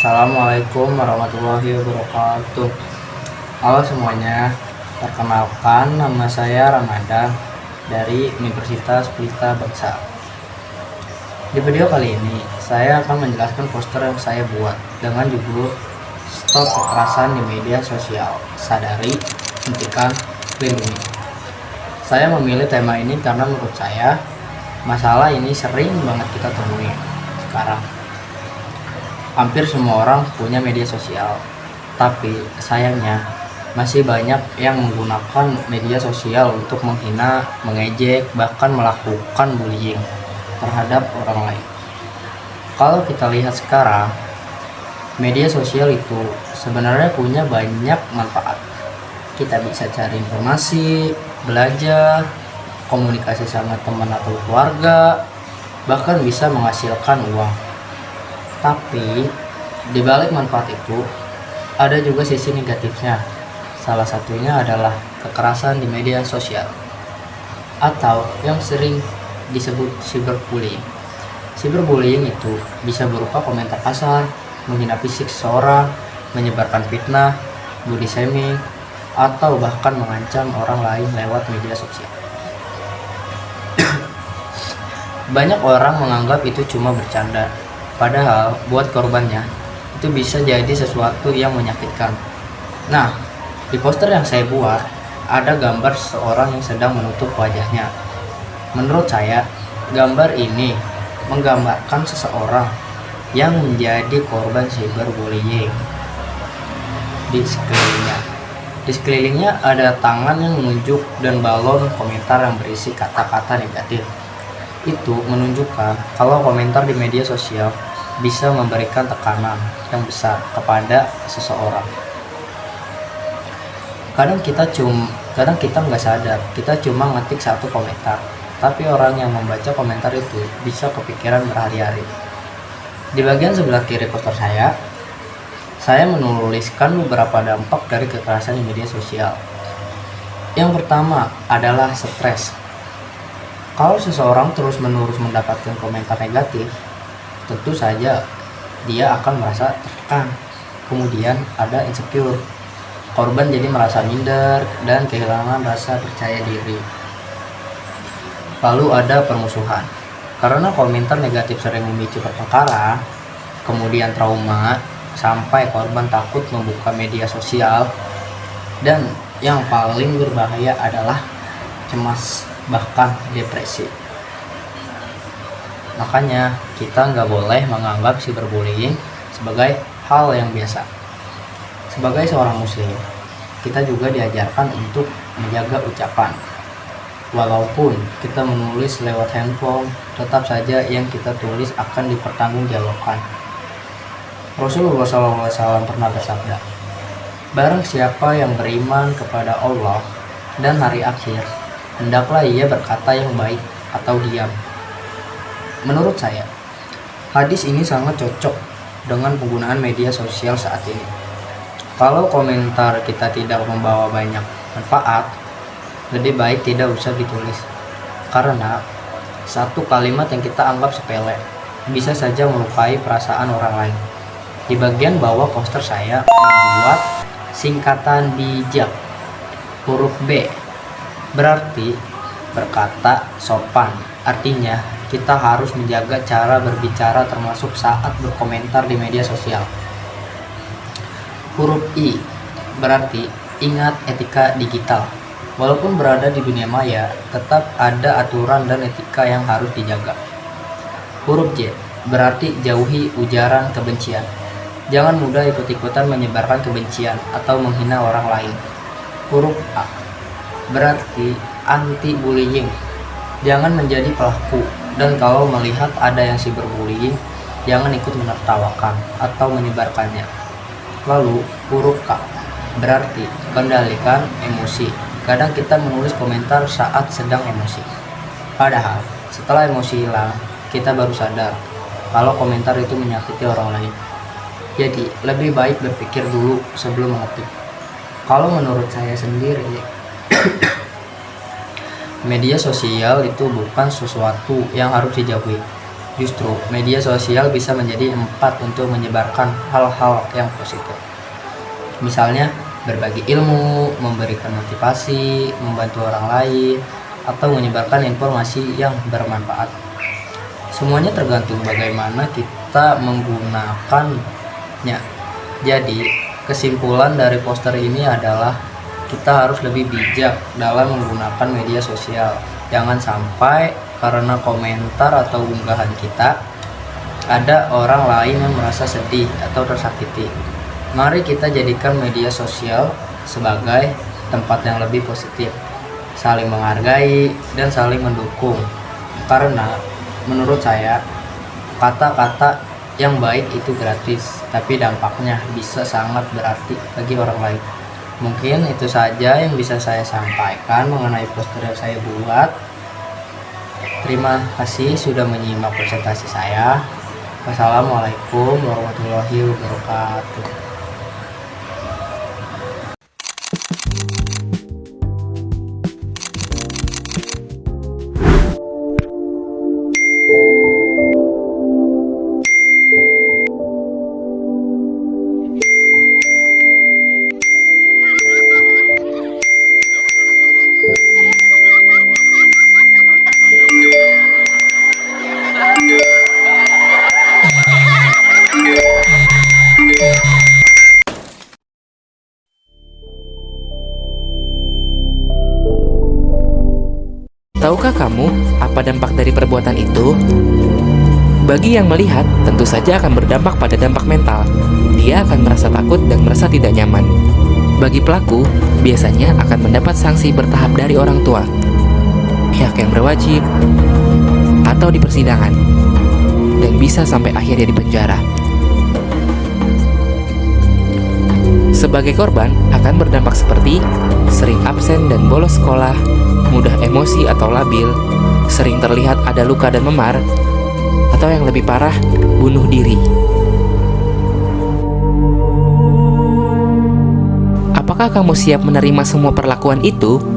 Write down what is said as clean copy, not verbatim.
Assalamualaikum warahmatullahi wabarakatuh. Halo semuanya, perkenalkan nama saya Ramadan dari Universitas Pelita Bangsa. Di video kali ini, saya akan menjelaskan poster yang saya buat dengan judul Stop Kekerasan di Media Sosial, Sadari, Hentikan, Lindungi. Saya memilih tema ini karena menurut saya, masalah ini sering banget kita temui sekarang. Hampir semua orang punya media sosial, tapi sayangnya masih banyak yang menggunakan media sosial untuk menghina, mengejek, bahkan melakukan bullying terhadap orang lain. Kalau kita lihat sekarang, media sosial itu sebenarnya punya banyak manfaat. Kita bisa cari informasi, belajar, komunikasi sama teman atau keluarga, bahkan bisa menghasilkan uang. Tapi di balik manfaat itu ada juga sisi negatifnya. Salah satunya adalah kekerasan di media sosial atau yang sering disebut cyberbullying. Cyberbullying itu bisa berupa komentar kasar, menghina fisik seseorang, menyebarkan fitnah, body shaming, atau bahkan mengancam orang lain lewat media sosial. Banyak orang menganggap itu cuma bercanda, padahal buat korbannya itu bisa jadi sesuatu yang menyakitkan. Nah, di poster yang saya buat ada gambar seorang yang sedang menutup wajahnya. Menurut saya, gambar ini menggambarkan seseorang yang menjadi korban cyberbullying. Di sekelilingnya ada tangan yang menunjuk dan balon komentar yang berisi kata-kata negatif. Itu menunjukkan kalau komentar di media sosial bisa memberikan tekanan yang besar kepada seseorang. Kadang kita nggak sadar, kita cuma ngetik satu komentar, tapi orang yang membaca komentar itu bisa kepikiran berhari-hari. Di bagian sebelah kiri poster saya menuliskan beberapa dampak dari kekerasan di media sosial. Yang pertama adalah stres. Kalau seseorang terus-menerus mendapatkan komentar negatif, tentu saja dia akan merasa tertekan. Kemudian ada insecure. Korban jadi merasa minder dan kehilangan rasa percaya diri. Lalu ada permusuhan. Karena komentar negatif sering memicu pertengkaran, kemudian trauma, sampai korban takut membuka media sosial. Dan yang paling berbahaya adalah cemas, bahkan depresi. Makanya kita nggak boleh menganggap cyberbullying sebagai hal yang biasa. Sebagai seorang muslim, kita juga diajarkan untuk menjaga ucapan. Walaupun kita menulis lewat handphone, tetap saja yang kita tulis akan dipertanggungjawabkan. Rasulullah SAW pernah bersabda, "Barang siapa yang beriman kepada Allah dan hari akhir, hendaklah ia berkata yang baik atau diam." Menurut saya, hadis ini sangat cocok dengan penggunaan media sosial saat ini. Kalau komentar kita tidak membawa banyak manfaat, lebih baik tidak usah ditulis. Karena satu kalimat yang kita anggap sepele bisa saja melukai perasaan orang lain. Di bagian bawah poster saya membuat singkatan bijak. Huruf B berarti berkata sopan. Artinya kita harus menjaga cara berbicara termasuk saat berkomentar di media sosial. Huruf I berarti ingat etika digital. Walaupun berada di dunia maya, tetap ada aturan dan etika yang harus dijaga. Huruf J berarti jauhi ujaran kebencian. Jangan mudah ikut-ikutan menyebarkan kebencian atau menghina orang lain. Huruf A berarti anti-bullying. Jangan menjadi pelaku, dan kalau melihat ada yang cyberbullying, jangan ikut menertawakan atau menyebarkannya. Lalu huruf K berarti kendalikan emosi. Kadang kita menulis komentar saat sedang emosi. Padahal setelah emosi hilang, kita baru sadar kalau komentar itu menyakiti orang lain. Jadi lebih baik berpikir dulu sebelum mengetik. Kalau menurut saya sendiri, media sosial itu bukan sesuatu yang harus dijauhi, Justru media sosial bisa menjadi tempat untuk menyebarkan hal-hal yang positif. Misalnya berbagi ilmu, memberikan motivasi, membantu orang lain, atau menyebarkan informasi yang bermanfaat. Semuanya tergantung bagaimana kita menggunakannya. Jadi, kesimpulan dari poster ini adalah kita harus lebih bijak dalam menggunakan media sosial. Jangan sampai karena komentar atau unggahan kita ada orang lain yang merasa sedih atau tersakiti. Mari kita jadikan media sosial sebagai tempat yang lebih positif, saling menghargai dan saling mendukung. Karena menurut saya, kata-kata yang baik itu gratis, tapi dampaknya bisa sangat berarti bagi orang lain. Mungkin itu saja yang bisa saya sampaikan mengenai poster yang saya buat. Terima kasih sudah menyimak presentasi saya. Wassalamualaikum warahmatullahi wabarakatuh. Tahukah kamu apa dampak dari perbuatan itu? Bagi yang melihat, tentu saja akan berdampak pada dampak mental. Dia akan merasa takut dan merasa tidak nyaman. Bagi pelaku, biasanya akan mendapat sanksi bertahap dari orang tua, pihak yang berwajib, atau di persidangan, dan bisa sampai akhirnya di penjara. Sebagai korban, akan berdampak seperti sering absen dan bolos sekolah, mudah emosi atau labil, sering terlihat ada luka dan memar, atau yang lebih parah, bunuh diri. Apakah kamu siap menerima semua perlakuan itu?